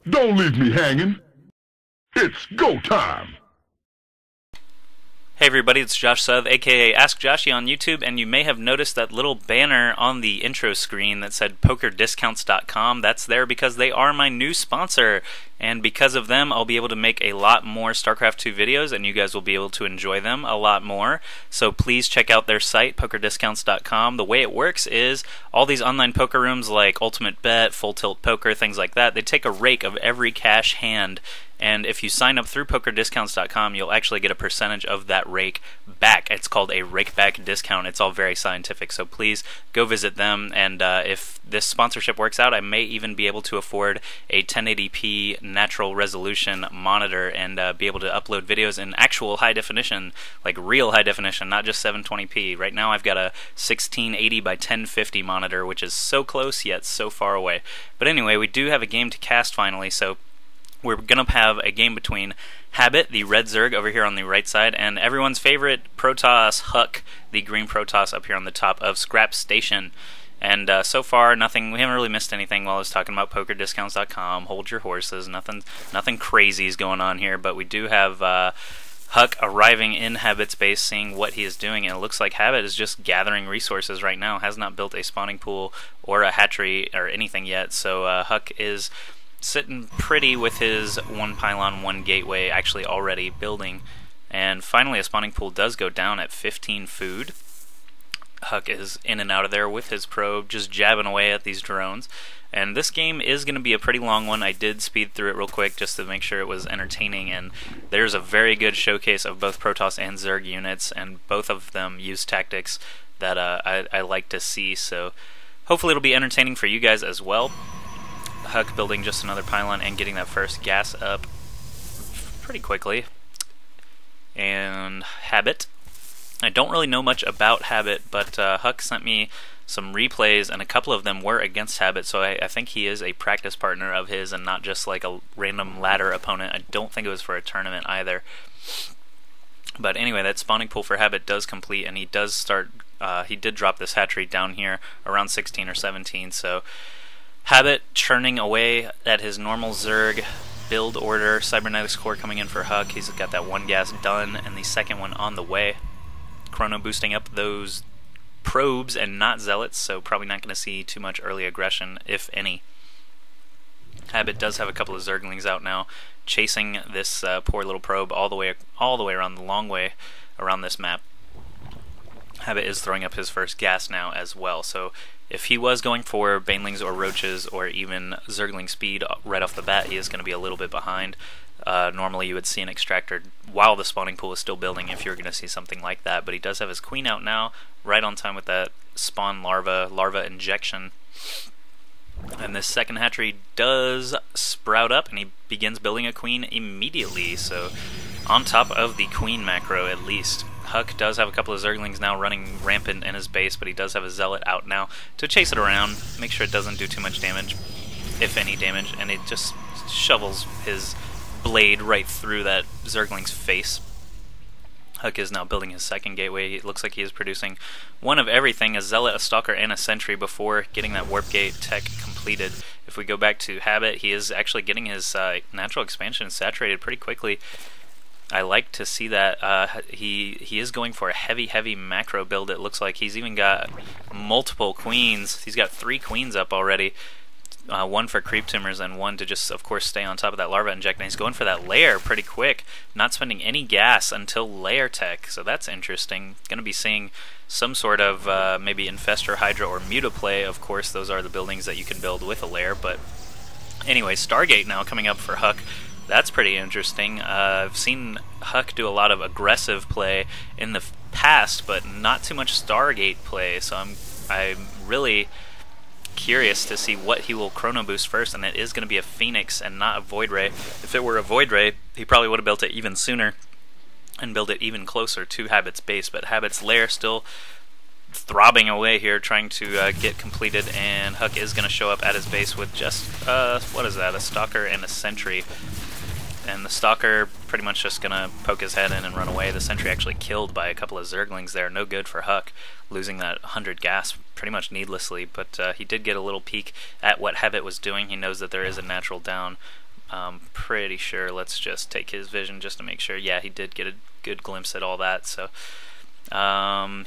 Don't leave me hanging. It's go time. Hey everybody, it's Josh South, aka AskJoshy on YouTube, and you may have noticed that little banner on the intro screen that said PokerDiscounts.com. That's there because they are my new sponsor, and because of them I'll be able to make a lot more StarCraft 2 videos, and you guys will be able to enjoy them a lot more. So please check out their site, PokerDiscounts.com. The way it works is all these online poker rooms like Ultimate Bet, Full Tilt Poker, things like that, they take a rake of every cash hand. And if you sign up through PokerDiscounts.com, you'll actually get a percentage of that rake back. It's called a rake back discount. It's all very scientific, so please go visit them. And if this sponsorship works out, I may even be able to afford a 1080p natural resolution monitor and be able to upload videos in actual high definition, like real high definition, not just 720p. Right now I've got a 1680 by 1050 monitor, which is so close yet so far away. But anyway, we do have a game to cast finally, so we're going to have a game between HuK, the red Zerg over here on the right side, and everyone's favorite Protoss, HuK, the green Protoss up here on the top of Scrap Station. And so far, nothing. We haven't really missed anything while I was talking about PokerDiscounts.com. Hold your horses. Nothing crazy is going on here, but we do have HuK arriving in HuK's base, seeing what he is doing, and it looks like HuK is just gathering resources right now. Has not built a spawning pool or a hatchery or anything yet, so HuK is sitting pretty with his one pylon, one gateway actually already building. And finally a spawning pool does go down at 15 food. HuK is in and out of there with his probe, just jabbing away at these drones. And this game is going to be a pretty long one. I did speed through it real quick just to make sure it was entertaining, and there's a very good showcase of both Protoss and Zerg units, and both of them use tactics that I like to see, so hopefully it'll be entertaining for you guys as well. HuK building just another pylon and getting that first gas up pretty quickly. And HuK. I don't really know much about HuK, but HuK sent me some replays, and a couple of them were against HuK, so I think he is a practice partner of his and not just like a random ladder opponent. I don't think it was for a tournament either. But anyway, that spawning pool for HuK does complete, and he does start. He did drop this hatchery down here around 16 or 17, so HuK churning away at his normal Zerg build order. Cybernetics core coming in for HuK. He's got that one gas done and the second one on the way. Chrono boosting up those probes and not zealots, so probably not going to see too much early aggression, if any. HuK does have a couple of Zerglings out now, chasing this poor little probe all the way around the long way around this map. HuK is throwing up his first gas now as well, so if he was going for Banelings or Roaches or even Zergling speed right off the bat, he is going to be a little bit behind. Normally you would see an extractor while the spawning pool is still building if you're going to see something like that, but he does have his queen out now, right on time with that spawn larva injection. And this second hatchery does sprout up, and he begins building a queen immediately, so on top of the queen macro at least. HuK does have a couple of Zerglings now running rampant in his base, but he does have a Zealot out now to chase it around, make sure it doesn't do too much damage, if any damage, and it just shovels his blade right through that Zergling's face. HuK is now building his second gateway. It looks like he is producing one of everything, a Zealot, a Stalker, and a Sentry before getting that Warp Gate tech completed. If we go back to HuK, he is actually getting his natural expansion saturated pretty quickly. I like to see that. He is going for a heavy macro build. It looks like he's even got multiple queens. He's got 3 queens up already. One for creep tumors and one to just, of course, stay on top of that larva inject. And he's going for that lair pretty quick, not spending any gas until lair tech. So that's interesting. Going to be seeing some sort of maybe Infestor, Hydra, or Mutaplay. Of course, those are the buildings that you can build with a lair. But anyway, Stargate now coming up for HuK. That's pretty interesting. I've seen HuK do a lot of aggressive play in the past, but not too much Stargate play. So I'm really curious to see what he will chrono boost first, and it is going to be a Phoenix and not a Void Ray. If it were a Void Ray, he probably would have built it even sooner and built it even closer to HuK's base, but HuK's lair still throbbing away here, trying to get completed, and HuK is going to show up at his base with just, what is that, a Stalker and a Sentry. And the Stalker pretty much just gonna poke his head in and run away. The Sentry actually killed by a couple of Zerglings there. No good for HuK, losing that 100 gas pretty much needlessly. But he did get a little peek at what HuK was doing. He knows that there is a natural down Pretty sure. Let's just take his vision just to make sure. Yeah, he did get a good glimpse at all that. So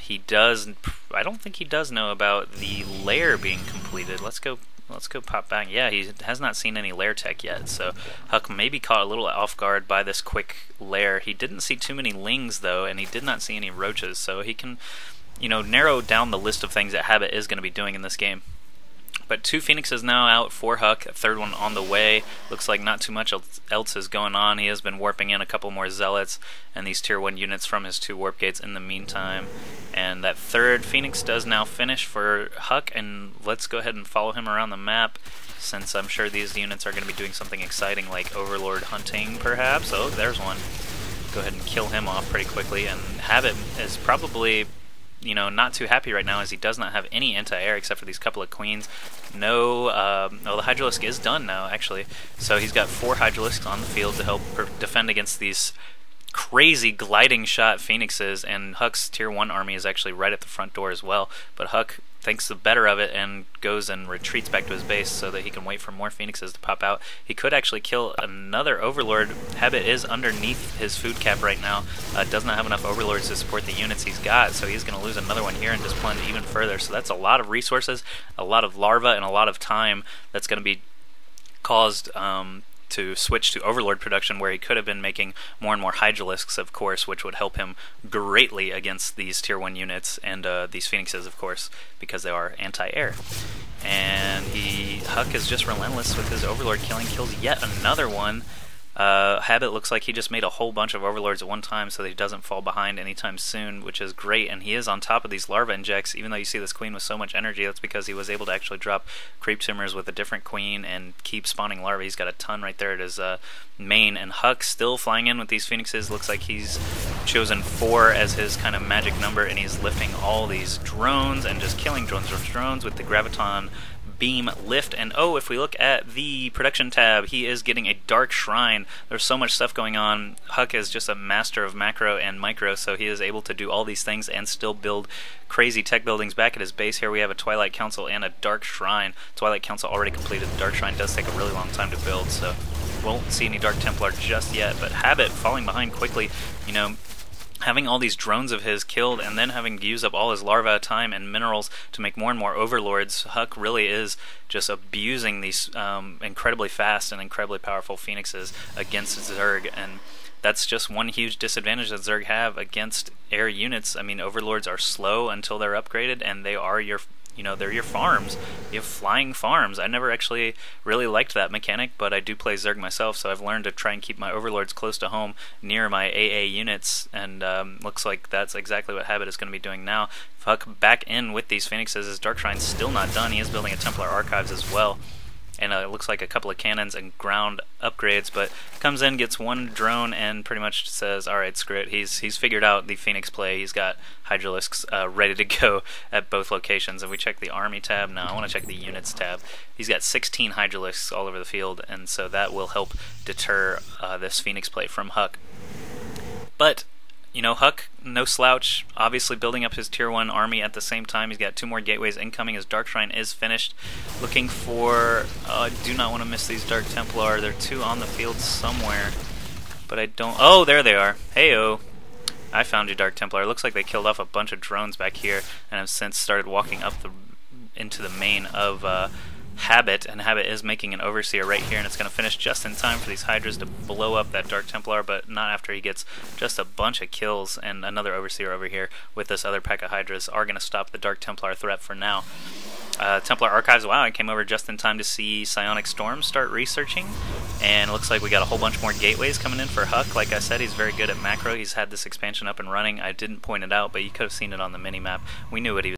he does. I don't think he does know about the lair being completed. Let's go pop back. Yeah, he has not seen any lair tech yet. So HuK may be caught a little off guard by this quick lair. He didn't see too many lings though, and he did not see any roaches. So he can, narrow down the list of things that Habit is going to be doing in this game. But 2 Phoenixes now out for HuK, a third one on the way. Looks like not too much else is going on. He has been warping in a couple more Zealots and these Tier 1 units from his 2 warp gates in the meantime. And that third Phoenix does now finish for HuK, and let's go ahead and follow him around the map, since I'm sure these units are going to be doing something exciting like Overlord hunting, perhaps. Oh, there's one. Go ahead and kill him off pretty quickly, and Habit is probably not too happy right now, as he does not have any anti-air except for these couple of queens. No, the Hydralisk is done now, actually. So he's got 4 Hydralisks on the field to help defend against these crazy gliding shot Phoenixes, and HuK's Tier 1 army is actually right at the front door as well. But HuK thinks the better of it and goes and retreats back to his base so that he can wait for more Phoenixes to pop out. He could actually kill another Overlord. Habit is underneath his food cap right now. Does not have enough Overlords to support the units he's got, so he's going to lose another one here and just plunge even further. So that's a lot of resources, a lot of larva, and a lot of time that's going to be caused to switch to Overlord production, where he could have been making more and more Hydralisks, of course, which would help him greatly against these Tier 1 units and these Phoenixes, of course, because they are anti-air. And HuK is just relentless with his Overlord killing. Kills yet another one. Habit looks like he just made a whole bunch of Overlords at one time so that he doesn't fall behind anytime soon, which is great. And he is on top of these larva injects. Even though you see this queen with so much energy, that's because he was able to actually drop creep tumors with a different queen and keep spawning larvae. He's got a ton right there at his main. And HuK still flying in with these Phoenixes. Looks like he's chosen 4 as his kind of magic number, and he's lifting all these drones and just killing drones with the Graviton beam lift. And oh, if we look at the production tab, he is getting a Dark Shrine. There's so much stuff going on. HuK is just a master of macro and micro, so he is able to do all these things and still build crazy tech buildings back at his base. Here we have a Twilight Council and a Dark Shrine. Twilight Council already completed. The Dark Shrine does take a really long time to build, so won't see any Dark Templar just yet. But Habit falling behind quickly, having all these drones of his killed and then having to use up all his larva time and minerals to make more and more Overlords. HuK really is just abusing these incredibly fast and incredibly powerful Phoenixes against Zerg, and that's just one huge disadvantage that Zerg have against air units. I mean, Overlords are slow until they're upgraded, and they are they're your farms. You have flying farms. I never actually really liked that mechanic, but I do play Zerg myself, so I've learned to try and keep my Overlords close to home near my AA units, and looks like that's exactly what Habit is going to be doing now. HuK back in with these Phoenixes. His Dark Shrine's still not done. He is building a Templar Archives as well. And it looks like a couple of cannons and ground upgrades, but comes in, gets 1 drone, and pretty much says, alright, screw it. He's figured out the Phoenix play. He's got Hydralisks ready to go at both locations. If we check the Army tab, now I want to check the Units tab. He's got 16 Hydralisks all over the field, and so that will help deter this Phoenix play from HuK. But HuK, no slouch, obviously building up his Tier 1 army at the same time. He's got 2 more gateways incoming. His Dark Shrine is finished. Looking for... I do not want to miss these Dark Templar. There are 2 on the field somewhere, but I don't... Oh, there they are. Heyo. I found you, Dark Templar. It looks like they killed off a bunch of drones back here and have since started walking up into the main of Habit, and Habit is making an Overseer right here, and it's going to finish just in time for these Hydras to blow up that Dark Templar, but not after he gets just a bunch of kills. And another Overseer over here with this other pack of Hydras are going to stop the Dark Templar threat for now. Templar Archives, wow, I came over just in time to see Psionic Storm start researching, and it looks like we got a whole bunch more gateways coming in for HuK. Like I said, he's very good at macro. He's had this expansion up and running. I didn't point it out, but you could have seen it on the mini-map. We knew what he was